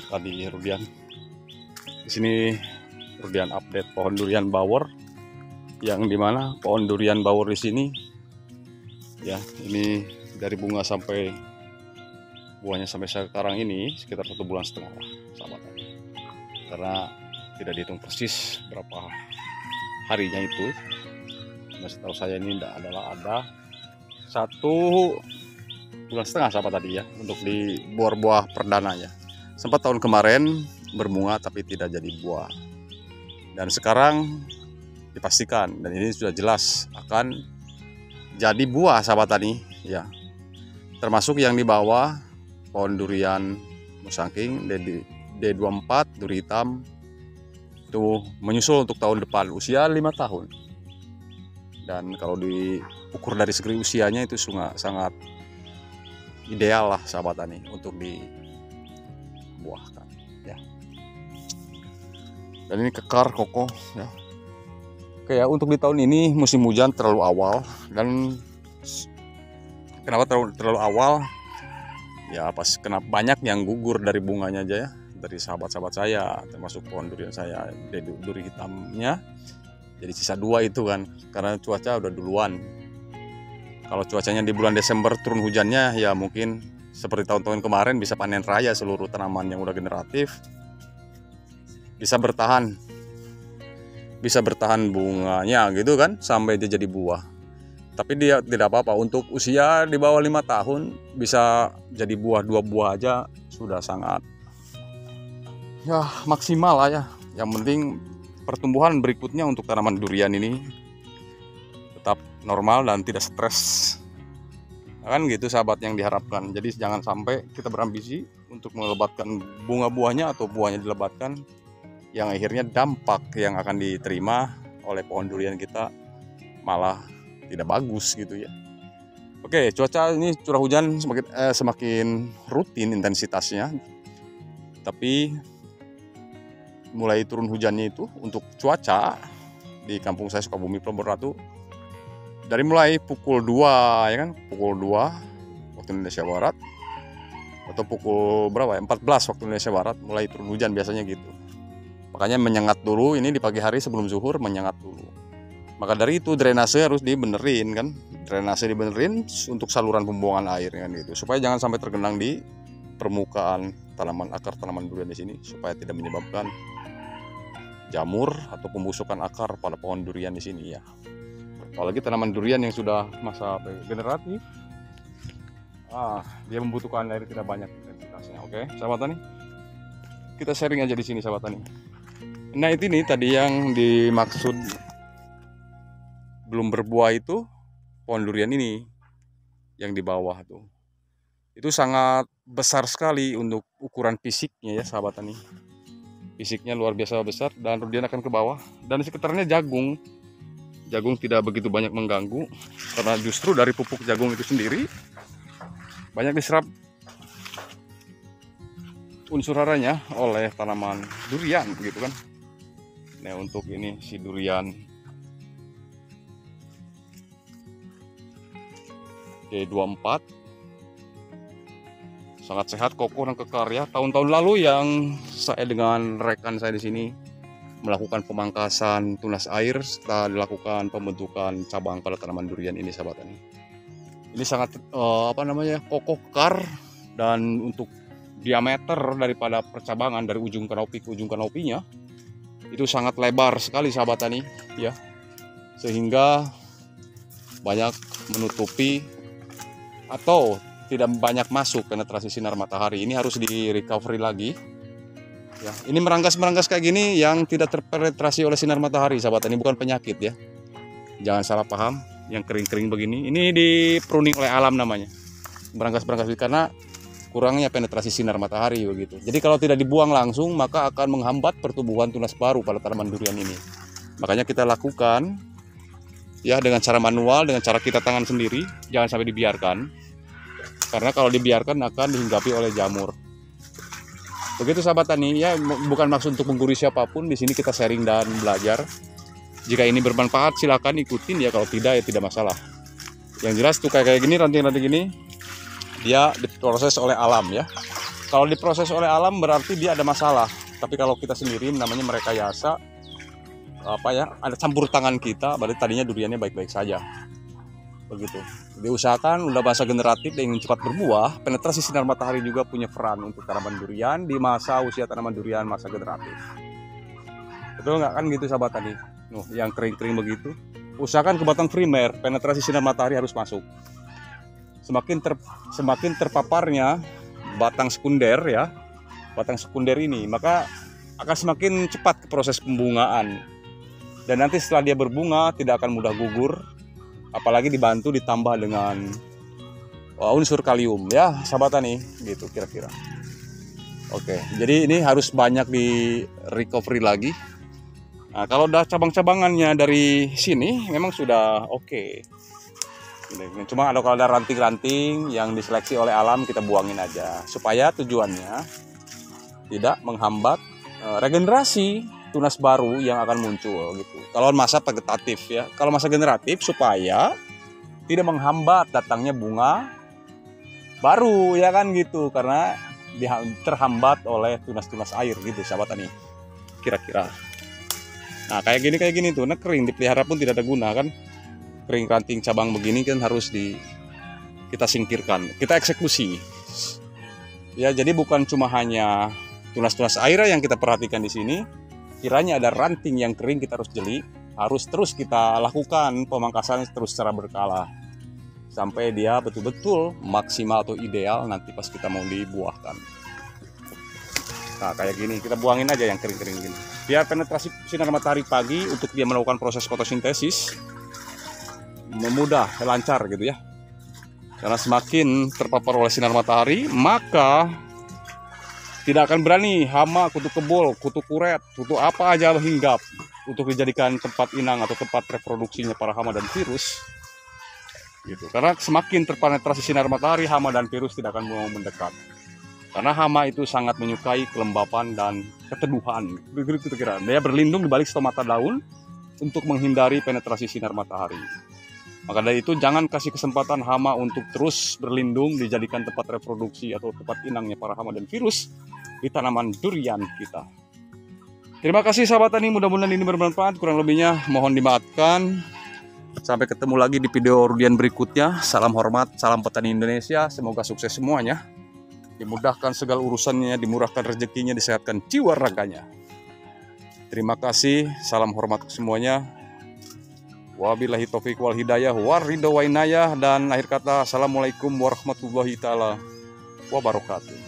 tadi Rudian. Di sini Rudian update pohon durian bawor, yang dimana pohon durian bawor di sini ya, ini dari bunga sampai buahnya sampai sekarang ini sekitar 1,5 bulan lah sahabat, karena tidak dihitung persis berapa harinya itu. Setahu saya ini adalah ada 1,5 bulan sahabat tadi ya, untuk di buah perdananya. Sempat tahun kemarin berbunga tapi tidak jadi buah, dan sekarang dipastikan dan ini sudah jelas akan jadi buah sahabat tani ya, termasuk yang di bawah pohon durian musangking D24 duri hitam itu menyusul untuk tahun depan, usia 5 tahun. Dan kalau diukur dari segi usianya itu sangat ideal lah sahabat tani untuk dibuahkan ya. Dan ini kekar kokoh ya. Oke ya, untuk di tahun ini musim hujan terlalu awal. Dan kenapa terlalu awal? Ya pas kenapa banyak yang gugur dari bunganya aja ya, dari sahabat-sahabat saya, termasuk pohon durian saya duri hitamnya. Jadi sisa 2 itu kan, karena cuaca udah duluan. Kalau cuacanya di bulan Desember turun hujannya, ya mungkin seperti tahun-tahun kemarin bisa panen raya seluruh tanaman yang udah generatif. Bisa bertahan bunganya gitu kan sampai dia jadi buah. Tapi dia tidak apa-apa, untuk usia di bawah 5 tahun bisa jadi buah, 2 buah aja sudah sangat ya maksimal lah ya. Yang penting pertumbuhan berikutnya untuk tanaman durian ini tetap normal dan tidak stres. Kan gitu sahabat yang diharapkan. Jadi jangan sampai kita berambisi untuk melebatkan bunga buahnya atau buahnya dilebatkan, yang akhirnya dampak yang akan diterima oleh pohon durian kita malah tidak bagus gitu ya. Oke, cuaca ini curah hujan semakin rutin intensitasnya, tapi mulai turun hujannya itu untuk cuaca di kampung saya Sukabumi Plumbon Ratu dari mulai pukul 2 ya kan, pukul 2 waktu Indonesia Barat atau pukul berapa ya, 14 waktu Indonesia Barat mulai turun hujan biasanya gitu. Makanya menyengat dulu, ini di pagi hari sebelum zuhur menyengat dulu. Maka dari itu drainase harus dibenerin kan, drainase dibenerin untuk saluran pembuangan air kan gitu, supaya jangan sampai tergenang di permukaan akar tanaman durian di sini, supaya tidak menyebabkan jamur atau pembusukan akar pada pohon durian di sini ya. Apalagi tanaman durian yang sudah masa generatif, dia membutuhkan air tidak banyak intensitasnya. Oke, sahabat tani, kita sharing aja di sini sahabat tani. Nah itu nih tadi yang dimaksud belum berbuah itu pohon durian ini yang di bawah tuh. Itu sangat besar sekali untuk ukuran fisiknya ya sahabat tani. Fisiknya luar biasa besar, dan Rudian akan ke bawah. Dan di sekitarnya jagung. Jagung tidak begitu banyak mengganggu, karena justru dari pupuk jagung itu sendiri banyak diserap unsur haranya oleh tanaman durian gitu kan. Nah untuk ini si durian D24 sangat sehat, kokoh dan kekar ya. Tahun-tahun lalu yang saya dengan rekan saya di sini melakukan pemangkasan tunas air setelah dilakukan pembentukan cabang pada tanaman durian ini sahabat tani. Ini sangat kokoh, kekar, dan untuk diameter daripada percabangan dari ujung kanopi ke ujung kanopinya itu sangat lebar sekali sahabat tani ya, sehingga banyak menutupi atau tidak banyak masuk penetrasi sinar matahari. Ini harus di recovery lagi ya. Ini merangkas kayak gini yang tidak terpenetrasi oleh sinar matahari sahabat tani, bukan penyakit ya, jangan salah paham. Yang kering-kering begini ini di pruning oleh alam namanya, merangkas karena kurangnya penetrasi sinar matahari begitu. Jadi kalau tidak dibuang langsung maka akan menghambat pertumbuhan tunas baru pada tanaman durian ini. Makanya kita lakukan ya dengan cara manual, dengan cara kita tangan sendiri, jangan sampai dibiarkan. Karena kalau dibiarkan akan dihinggapi oleh jamur. Begitu sahabat tani ya, bukan maksud untuk menggurui siapapun, di sini kita sharing dan belajar. Jika ini bermanfaat silakan ikutin ya, kalau tidak ya tidak masalah. Yang jelas tuh kayak gini, ranting-ranting gini dia diproses oleh alam ya. Kalau diproses oleh alam berarti dia ada masalah. Tapi kalau kita sendiri namanya merekayasa, ada campur tangan kita, berarti tadinya duriannya baik-baik saja. Begitu. Diusahakan udah masa generatif dan ingin cepat berbuah, penetrasi sinar matahari juga punya peran untuk tanaman durian di masa usia tanaman durian masa generatif. Betul nggak kan gitu sahabat tadi? Yang kering-kering begitu. Usahakan ke batang primer, penetrasi sinar matahari harus masuk. Semakin terpaparnya batang sekunder ya, batang sekunder ini, maka akan semakin cepat ke proses pembungaan. Dan nanti setelah dia berbunga tidak akan mudah gugur, apalagi dibantu ditambah dengan unsur kalium ya sahabat tani, gitu kira-kira. Oke, jadi ini harus banyak di recovery lagi. Nah, kalau udah cabang-cabangannya dari sini memang sudah oke. Cuma kalau ada ranting-ranting yang diseleksi oleh alam kita buangin aja supaya tujuannya tidak menghambat regenerasi tunas baru yang akan muncul gitu. Kalau masa vegetatif ya, kalau masa generatif supaya tidak menghambat datangnya bunga baru ya kan gitu, karena terhambat oleh tunas-tunas air gitu sahabat tani kira-kira. Nah kayak gini tuh, nah kering dipelihara pun tidak ada guna kan. Kering ranting cabang begini kan harus kita singkirkan, kita eksekusi. Ya jadi bukan cuma hanya tunas-tunas air yang kita perhatikan di sini. Kiranya ada ranting yang kering kita harus jeli, harus terus kita lakukan pemangkasan terus secara berkala sampai dia betul-betul maksimal atau ideal nanti pas kita mau dibuahkan. Nah kayak gini kita buangin aja yang kering-kering gini. Biar penetrasi sinar matahari pagi untuk dia melakukan proses fotosintesis memudah, lancar gitu ya. Karena semakin terpapar oleh sinar matahari, maka tidak akan berani hama, kutu kebul, kutu kuret, kutu apa aja hinggap untuk dijadikan tempat inang atau tempat reproduksinya para hama dan virus. Gitu. Karena semakin terpenetrasi sinar matahari, hama dan virus tidak akan mau mendekat. Karena hama itu sangat menyukai kelembapan dan keteduhan. Begitu kira. Dia berlindung di balik stomata daun untuk menghindari penetrasi sinar matahari. Maka dari itu jangan kasih kesempatan hama untuk terus berlindung dijadikan tempat reproduksi atau tempat inangnya para hama dan virus di tanaman durian kita. Terima kasih sahabat tani, mudah-mudahan ini bermanfaat. Kurang lebihnya mohon dimaafkan. Sampai ketemu lagi di video durian berikutnya. Salam hormat, salam petani Indonesia. Semoga sukses semuanya. Dimudahkan segala urusannya, dimurahkan rezekinya, disehatkan jiwa raganya. Terima kasih, salam hormat semuanya. Wabillahi taufiq wal hidayah waridho wa inayah, dan akhir kata assalamualaikum warahmatullahi taala wabarakatuh.